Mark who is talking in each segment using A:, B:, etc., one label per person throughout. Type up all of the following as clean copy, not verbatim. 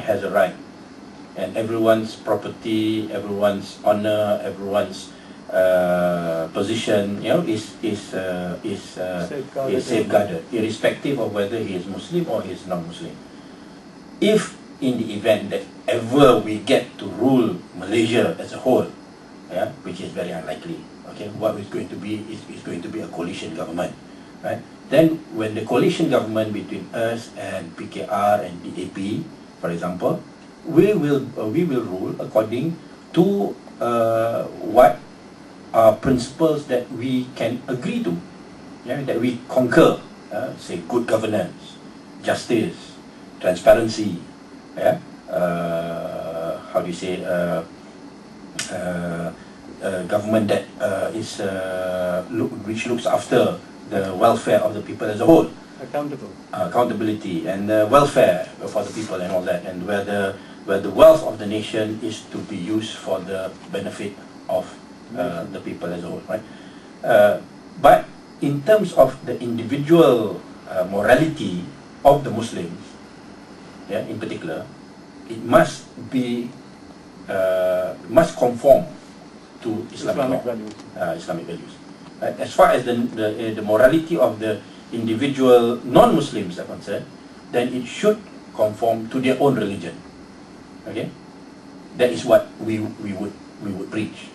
A: has a right, and everyone's property, everyone's honor, everyone's position, is safeguarded, irrespective of whether he is Muslim or he is non-Muslim. If in the event that ever we get to rule Malaysia as a whole, which is very unlikely, okay, what is going to be is going to be a coalition government, right? Then when the coalition government between us and PKR and DAP, for example, we will rule according to what are principles that we can agree to, that we concur, say good governance, justice, transparency, how do you say, government that which looks after the welfare of the people as a whole, accountability and welfare for the people and all that, and where the wealth of the nation is to be used for the benefit of the people as a whole, right? But in terms of the individual morality of the Muslims, in particular, it must be must conform to Islamic values. Islamic values. As far as the morality of the individual non-Muslims are concerned, then it should conform to their own religion. Okay, that is what we would preach.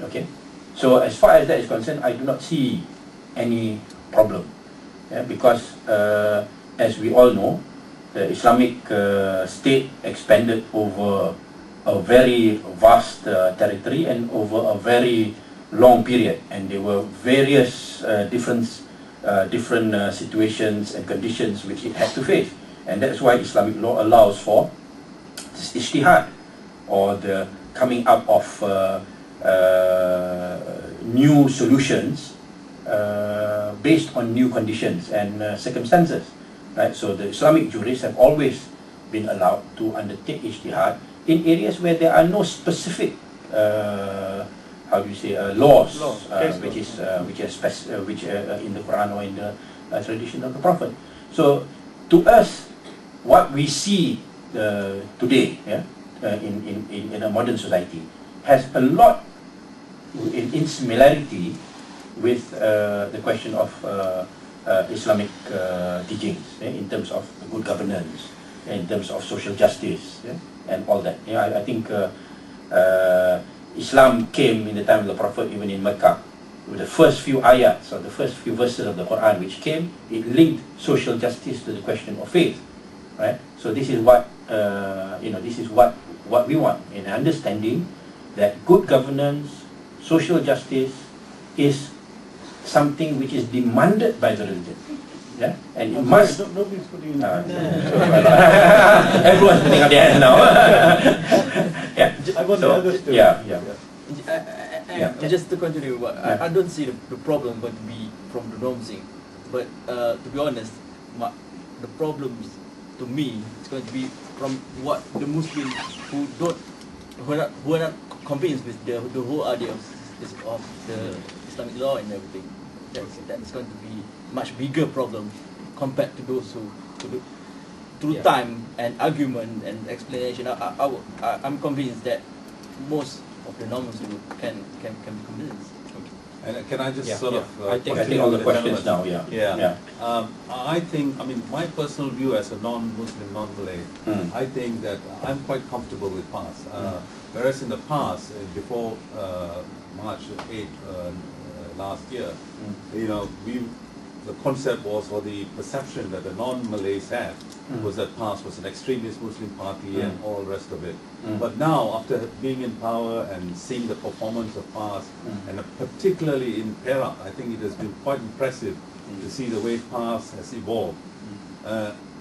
A: Okay, so as far as that is concerned, I do not see any problem, because as we all know, the Islamic state expanded over a very vast territory and over a very long period, and there were various different situations and conditions which it had to face, and that's why Islamic law allows for this ijtihad, or the coming up of new solutions based on new conditions and circumstances, right? So the Islamic jurists have always been allowed to undertake ijtihad in areas where there are no specific how do you say laws, which in the Quran or in the tradition of the Prophet. So to us, what we see today, in a modern society, has a lot in similarity with the question of Islamic teachings, in terms of good governance, in terms of social justice, and all that. I think Islam came in the time of the Prophet, even in Mecca, with the first few ayats or the first few verses of the Quran which came, it linked social justice to the question of faith, right? So this is what this is what we want, in understanding that good governance, social justice is something which is demanded by the religion. And it must.
B: Nobody's putting in.
A: Everyone's putting up their hands now.
B: I want to understand.
C: Just to continue, I don't see the problem going to be from the norm thing, but to be honest, the problems to me is going to be from what the Muslims who are not convinced with the whole idea of the Islamic law and everything. That's going to be much bigger problem compared to those who through time and argument and explanation. I'm convinced that most of the non-Muslims can be convinced.
D: And can I just sort of
A: I think all the questions now.
D: I think, my personal view as a non-Muslim, non-Malay, I think that I'm quite comfortable with PAS. Whereas in the past, before March 8 last year, the concept was, or the perception that the non-Malays had, was that PAS was an extremist Muslim party and all the rest of it. But now, after being in power and seeing the performance of PAS, and particularly in Perak, I think it has been quite impressive to see the way PAS has evolved.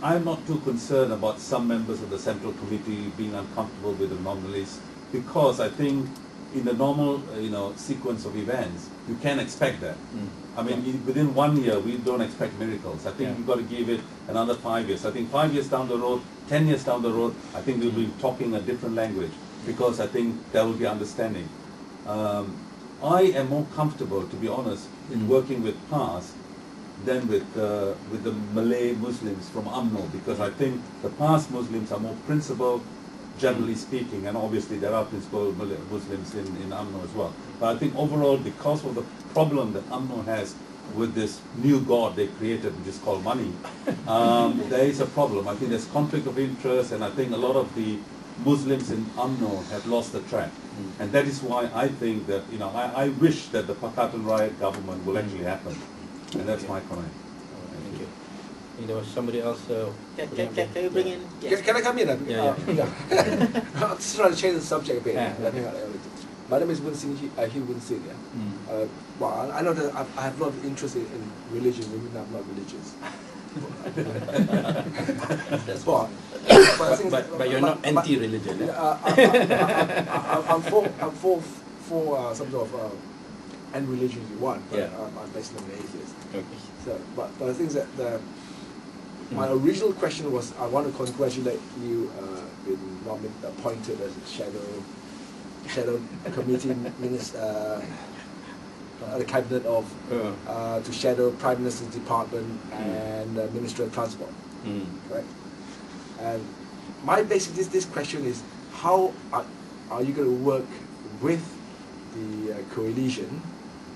D: I'm not too concerned about some members of the Central Committee being uncomfortable with the non-Malays, because I think in the normal sequence of events, you can expect that. Within 1 year, we don't expect miracles. I think we've got to give it another 5 years. I think 5 years down the road, 10 years down the road, I think we'll be talking a different language, because I think there will be understanding. I am more comfortable, to be honest, in working with PAS than with the Malay Muslims from UMNO, because I think the PAS Muslims are more principled, generally speaking, and obviously there are principled Muslims in UMNO as well. But I think overall, because of the problem that UMNO has with this new god they created, which is called money, there is a problem. I think there's conflict of interest, and I think a lot of the Muslims in UMNO have lost the track. And that is why I think that, you know, I wish that the Pakatan Rakyat government will actually happen. And that's my comment.
A: Thank you. I think there was somebody else.
E: Can you bring in? Yes.
F: Can I come in?
A: Yeah.
F: I'm just trying to change the subject a bit. My name is Wun Sing Hee Wun Sing. Well, I know that I have a lot of interest in religion, even though I'm not religious.
A: But you're not anti-religion.
F: I'm for some sort of any religion you want, but I'm basically an atheist.
A: Okay.
F: So, but the thing is that my original question was, I want to congratulate you being appointed as a shadow committee minister, the cabinet of to shadow Prime Minister's department and Ministry of Transport. Correct. And my basic this question is, how are you going to work with the coalition?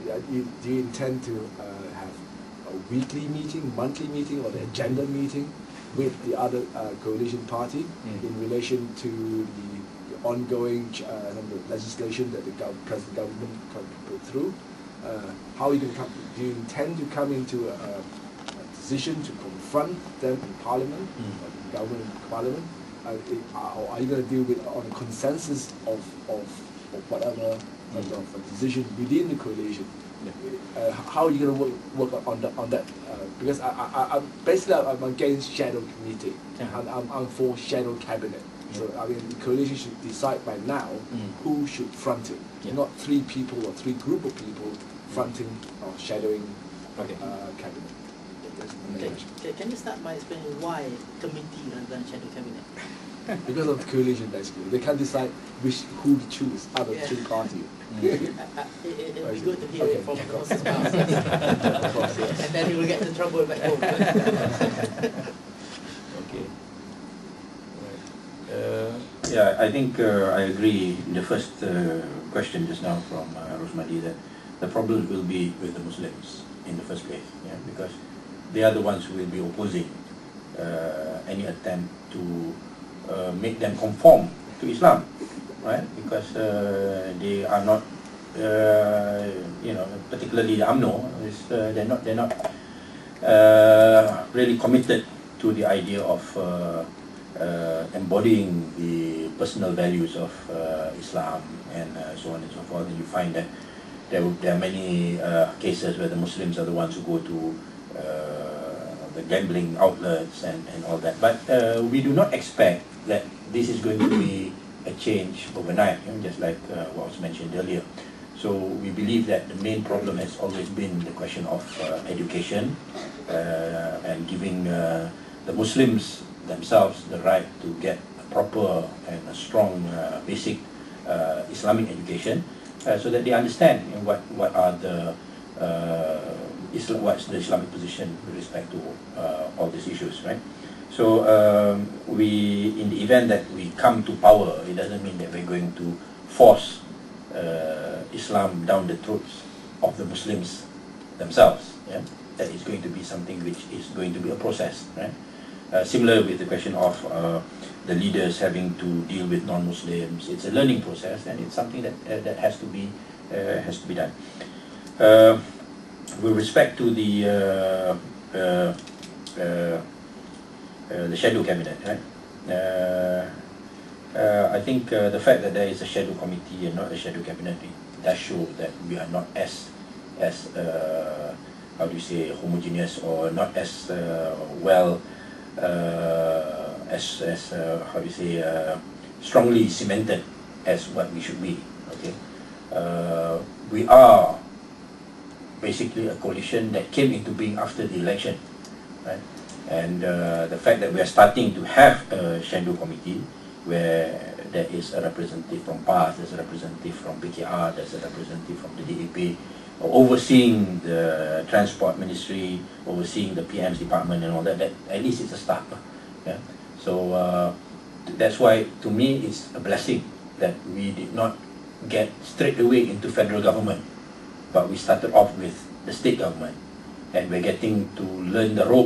F: Do you intend to have a weekly meeting, monthly meeting, or the agenda meeting with the other coalition party in relation to the ongoing legislation that the present government can put through? How are you going to come? Do you intend to come into a decision to confront them in Parliament, or the government in Parliament? Or are you going to deal with on a consensus of whatever of a decision within the coalition? How are you going to work on that? Because I'm against shadow committee. I'm for shadow cabinet. So I mean, the coalition should decide by now who should front it, not 3 people or 3 group of people fronting or shadowing cabinet.
E: Okay. Can you start by explaining why committee rather than shadow cabinet?
F: Because of the coalition, basically. They can't decide who to choose out of 3 parties.
E: It would be good to hear it from the horse's mouth. And then we will get into trouble back home.
A: Okay. Yeah, I think I agree in the first question just now from Rosmadi that the problem will be with the Muslims in the first place, because they are the ones who will be opposing any attempt to make them conform to Islam, right? Because they are not, particularly UMNO, they're not really committed to the idea of embodying the personal values of Islam and so on and so forth. And you find that there are many cases where the Muslims are the ones who go to the gambling outlets and all that. But we do not expect that this is going to be a change overnight, just like what was mentioned earlier. So we believe that the main problem has always been the question of education and giving the Muslims themselves the right to get a proper and a strong basic Islamic education, so that they understand what are the what's the Islamic position with respect to all these issues, right? So in the event that we come to power, it doesn't mean that we're going to force Islam down the throats of the Muslims themselves. That is going to be something which is going to be a process, right? Similar with the question of the leaders having to deal with non-Muslims, it's a learning process, and it's something that has to be done. With respect to the shadow cabinet, right? I think the fact that there is a shadow committee and not a shadow cabinet, it does show that we are not as how do you say, homogeneous, or not as well as how do you say, strongly cemented as what we should be. Okay, we are basically a coalition that came into being after the election, right? And the fact that we are starting to have a shadow committee where there is a representative from PAS, there's a representative from PKR, there's a representative from the DAP, overseeing the transport ministry, overseeing the PM's department and all that, that at least it's a start. Yeah. So that's why, to me, it's a blessing that we did not get straight away into federal government, but we started off with the state government, and we're getting to learn the ropes